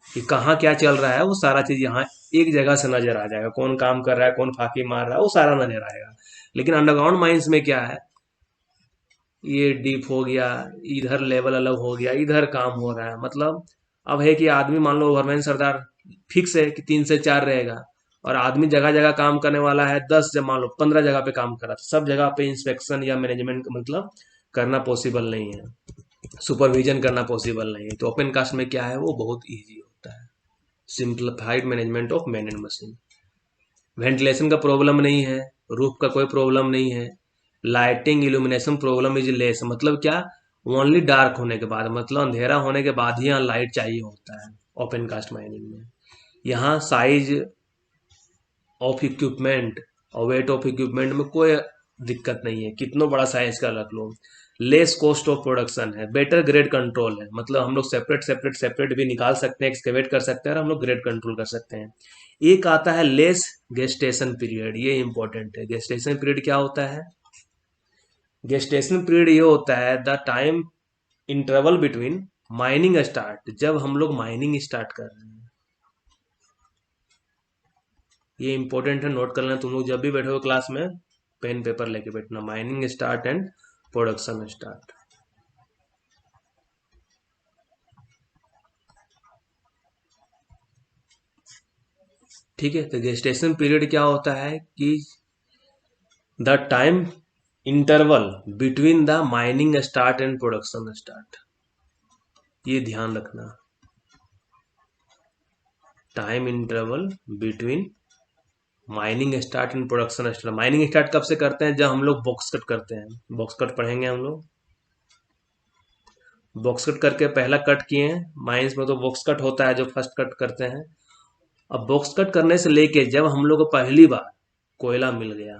कि कहाँ क्या चल रहा है, वो सारा चीज यहाँ एक जगह से नजर आ जाएगा, कौन काम कर रहा है, कौन फाकी मार रहा है, वो सारा नजर आएगा। लेकिन अंडरग्राउंड माइंस में क्या है, ये डीप हो गया, इधर लेवल अलग हो गया, इधर काम हो रहा है, मतलब अब है कि आदमी मान लो गवर्नमेंट सरदार फिक्स है कि 3 से 4 रहेगा, और आदमी जगह जगह काम करने वाला है, 10 जब मान लो 15 जगह पे काम कर रहा है, सब जगह पे इंस्पेक्शन या मैनेजमेंट मतलब करना पॉसिबल नहीं है, सुपरविजन करना पॉसिबल नहीं है। तो ओपन कास्ट में क्या है, वो बहुत ईजी होता है, simplified management of man and machine. Ventilation का प्रॉब्लम नहीं है, रूफ का कोई प्रॉब्लम नहीं है, lighting illumination problem is less, मतलब क्या, ओनली डार्क होने के बाद, मतलब अंधेरा होने के बाद ही यहाँ लाइट चाहिए होता है ओपन कास्ट माइनिंग में। यहाँ साइज ऑफ इक्विपमेंट और वेट ऑफ इक्विपमेंट में कोई दिक्कत नहीं है, कितना बड़ा साइज का रख लो। लेस कॉस्ट ऑफ प्रोडक्शन है, बेटर ग्रेड कंट्रोल है, मतलब हम लोग सेपरेट सेपरेट सेपरेट भी निकाल सकते हैं, एक्सकेवेट कर सकते हैं, और हम लोग ग्रेड कंट्रोल कर सकते हैं। एक आता है लेस गेस्टेशन पीरियड, ये इंपॉर्टेंट है। गेस्टेशन पीरियड क्या होता है, गेस्टेशन पीरियड ये होता है the time interval between mining start, जब हम लोग माइनिंग स्टार्ट कर रहे हैं, ये इंपॉर्टेंट है, नोट कर लेना तुम लोग जब भी बैठे हो क्लास में, पेन पेपर लेके बैठना, mining start and production start. ठीक है, तो गेस्टेशन पीरियड क्या होता है कि the time interval between the mining start and production start, ये ध्यान रखना, time interval between mining start and production start. Mining start कब से करते हैं, जब हम लोग बॉक्स कट करते हैं, बॉक्स कट पढ़ेंगे हम लोग, बॉक्स कट करके पहला कट किए हैं माइंस में, तो बॉक्स कट होता है जो फर्स्ट कट करते हैं। अब बॉक्स कट करने से लेके जब हम लोग को पहली बार कोयला मिल गया,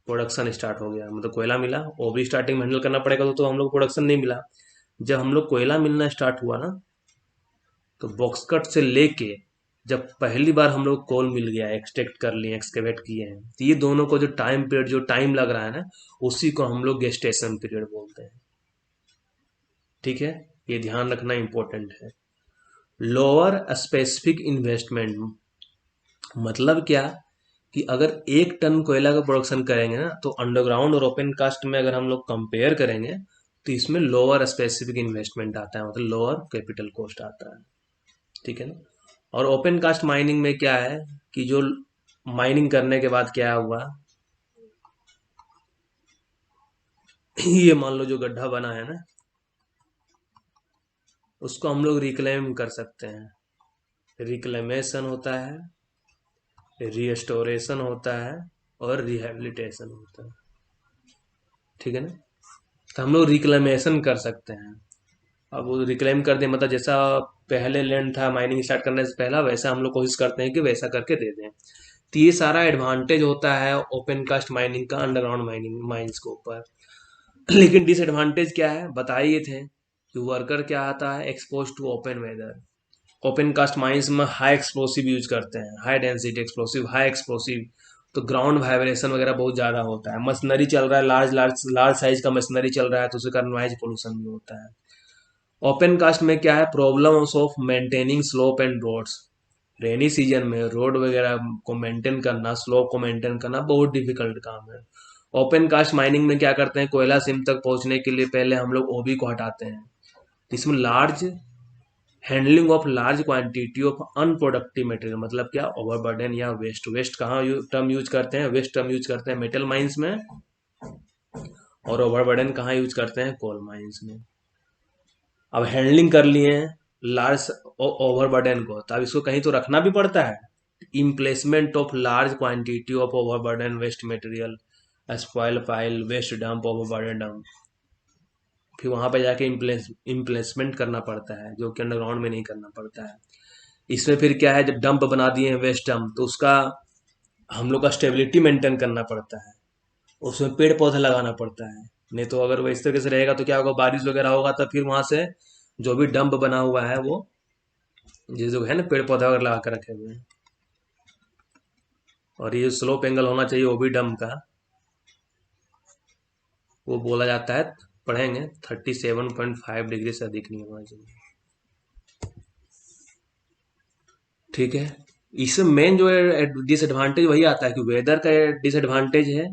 प्रोडक्शन स्टार्ट हो गया, मतलब कोयला मिला, वो भी स्टार्टिंग में हैंडल करना पड़ेगा, तो हम लोग प्रोडक्शन नहीं मिला। जब हम लोग कोयला मिलना स्टार्ट हुआ ना, तो बॉक्स कट से लेके जब पहली बार हम लोग कोल मिल गया, एक्सट्रैक्ट कर लिए, एक्सकेवेट किए हैं, तो ये दोनों को जो टाइम पीरियड, जो टाइम लग रहा है ना, उसी को हम लोग गेस्टेशन पीरियड बोलते हैं। ठीक है, ये ध्यान रखना इंपॉर्टेंट है। लोअर स्पेसिफिक इन्वेस्टमेंट मतलब क्या, कि अगर 1 टन कोयला का प्रोडक्शन करेंगे ना, तो अंडरग्राउंड और ओपन कास्ट में अगर हम लोग कंपेयर करेंगे, तो इसमें लोअर स्पेसिफिक इन्वेस्टमेंट आता है, मतलब लोअर कैपिटल कॉस्ट आता है। ठीक है ना। और ओपन कास्ट माइनिंग में क्या है कि जो माइनिंग करने के बाद क्या हुआ, ये मान लो जो गड्ढा बना है ना, उसको हम लोग रिक्लेम कर सकते हैं, रिक्लेमेशन होता है, रिस्टोरेशन होता है, और रिहेबिलिटेशन होता है। ठीक है ना, तो हम लोग रिक्लेमेशन कर सकते हैं। अब वो रिक्लेम कर दे, मतलब जैसा पहले लैंड था माइनिंग स्टार्ट करने से पहला, वैसा हम लोग कोशिश करते हैं कि वैसा करके दे दें। तो ये सारा एडवांटेज होता है ओपन कास्ट माइनिंग का अंडरग्राउंड माइनिंग माइंस के ऊपर। लेकिन डिसएडवांटेज क्या है, बताइए थे कि वर्कर क्या आता है, expose to open weather. Open cast mines में हाई एक्सप्लोसिव यूज करते हैं, high density explosive, high explosive, तो ग्राउंड वाइब्रेशन वगैरह बहुत ज़्यादा होता है। मशीनरी चल रहा है, लार्ज लार्ज लार्ज साइज का मशीनरी चल रहा है, तो उसके कारण नॉइज पोल्यूशन भी होता है। ओपन कास्ट में क्या है, problems of maintaining slope and roads, rainy season में रोड वगैरह को मेंटेन करना, स्लोप को मेंटेन करना बहुत डिफिकल्ट काम है। ओपन कास्ट माइनिंग में क्या करते हैं, कोयला सिम तक पहुंचने के लिए पहले हम लोग ओबी को हटाते हैं, इसमें large handling of large quantity of unproductive material, मतलब क्या, ओवरबर्डन या वेस्ट। वेस्ट कहाँ टर्म यूज करते हैं, वेस्ट टर्म यूज करते हैं मेटल माइंस में, और ओवरबर्डन कहाँ यूज करते हैं, कोल माइंस में। अब हैंडलिंग कर लिए हैं, लार्ज ओवरबर्डन को, तो अब इसको कहीं तो रखना भी पड़ता है। Emplacement of large quantity of overburden waste material, spoil pile, waste dump, overburden dump, फिर वहां पे जाके इम्प्लेसमेंट करना पड़ता है, जो कि अंडरग्राउंड में नहीं करना पड़ता है। इसमें फिर क्या है, जब डंप बना दिए हैं वेस्ट डंप, तो उसका हम लोग का स्टेबिलिटी मेंटेन करना पड़ता है, उसमें पेड़ पौधे लगाना पड़ता है। नहीं तो अगर वो इस तरीके से रहेगा तो क्या होगा, बारिश वगैरह होगा तो फिर वहां से जो भी डंप बना हुआ है वो, जिस जो है ना पेड़ पौधा वगैरह लगा कर रखे हुए हैं। और ये स्लोप एंगल होना चाहिए वो भी डंप का, वो बोला जाता है, पढ़ेंगे 37.5 डिग्री से अधिक नहीं होना चाहिए। ठीक है। इसमें मेन जो डिसएडवांटेज वही आता है कि वेदर का डिसएडवांटेज है,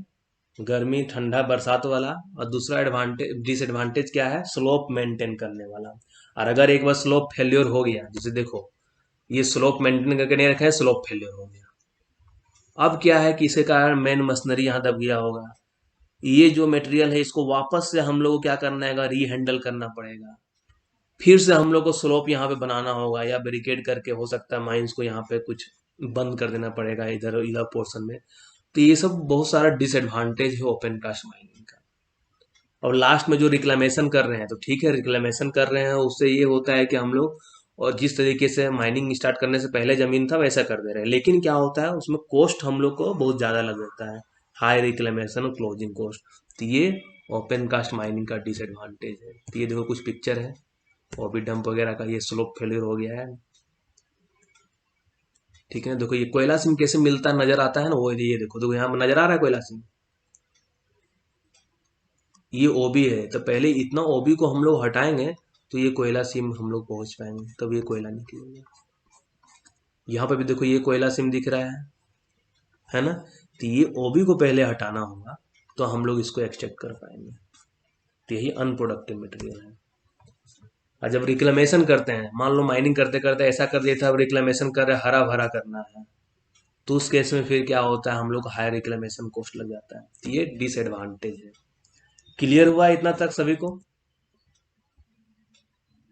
गर्मी ठंडा बरसात वाला। और दूसरा एडवांटेज डिसएडवांटेज क्या है, स्लोप मेंटेन करने वाला। और अगर एक बार स्लोप फेल्योर हो गया, जैसे देखो ये स्लोप मेंटेन करके नहीं रखे, स्लोप फेल्योर हो गया, अब क्या है कि इसके कारण मेन मशीनरी यहाँ दब गया होगा। ये जो मटेरियल है इसको वापस से हम लोग को क्या करना है, री हैंडल करना पड़ेगा, फिर से हम लोग को स्लोप यहाँ पे बनाना होगा, या बैरिकेड करके हो सकता है माइंस को यहाँ पे कुछ बंद कर देना पड़ेगा इधर इधर पोर्शन में। तो ये सब बहुत सारा डिसएडवांटेज है ओपन कास्ट माइनिंग का। और लास्ट में जो रिक्लेमेशन कर रहे हैं, तो ठीक है रिक्लेमेशन कर रहे हैं, उससे ये होता है कि हम लोग, और जिस तरीके से माइनिंग स्टार्ट करने से पहले जमीन था वैसा कर दे रहे हैं, लेकिन क्या होता है उसमें कॉस्ट हम लोग को बहुत ज़्यादा लग जाता है, हाई रिक्लेमेशन और क्लोजिंग कॉस्ट। तो ये ओपन कास्ट माइनिंग का डिसएडवांटेज है। तो ये देखो कुछ पिक्चर है, वो भी डंप वगैरह का, ये स्लोप फेलियर हो गया है। ठीक है, देखो ये कोयला सिम कैसे मिलता नजर आता है ना, वो ये देखो देखो यहाँ नजर आ रहा है कोयला सिम, ये ओबी है। तो पहले इतना ओबी को हम लोग हटाएंगे तो ये कोयला सिम हम लोग पहुंच पाएंगे, तब ये कोयला निकलेगा। यहाँ पे भी देखो ये कोयला सिम दिख रहा है ना। तो ये ओबी को पहले हटाना होगा तो हम लोग इसको एक्सट्रैक्ट कर पाएंगे। तो यही अनप्रोडक्टिव मटेरियल है। और जब रिक्लेमेशन करते हैं, मान लो माइनिंग करते करते ऐसा कर दिया था, अब रिक्लेमेशन कर रहे हरा भरा करना है, तो उस केस में फिर क्या होता है, हम लोग को हाई रिक्लेमेशन कॉस्ट लग जाता है। तो ये डिसएडवांटेज है। क्लियर हुआ इतना तक सभी को?